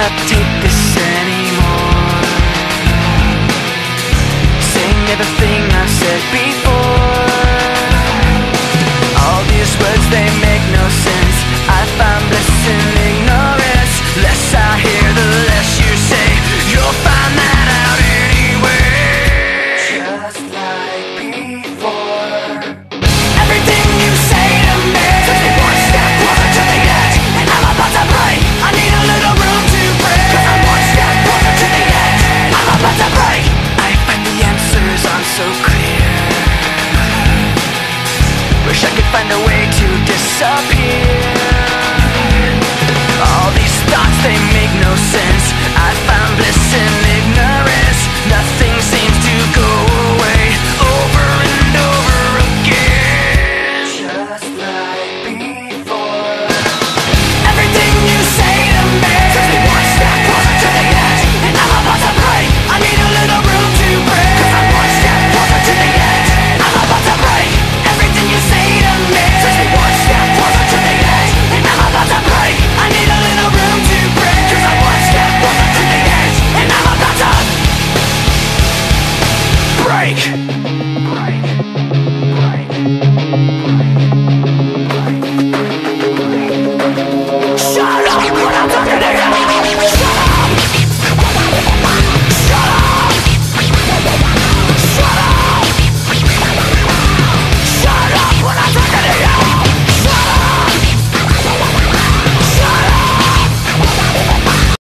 cannot take this anymore. Saying everything I've said before. All these words, they make no sense. I find bliss in ignorance. Less I hear, the less you say. You'll find that out anyway. Just like before. Everything you say to me takes me one step closer to the edge, and I'm about to break. I need a little room to breathe, 'cause I'm one step closer to the edge. I'm about to break. I find the answers aren't so clear. Wish I could find a way to disappear. All these thoughts, they make no sense. I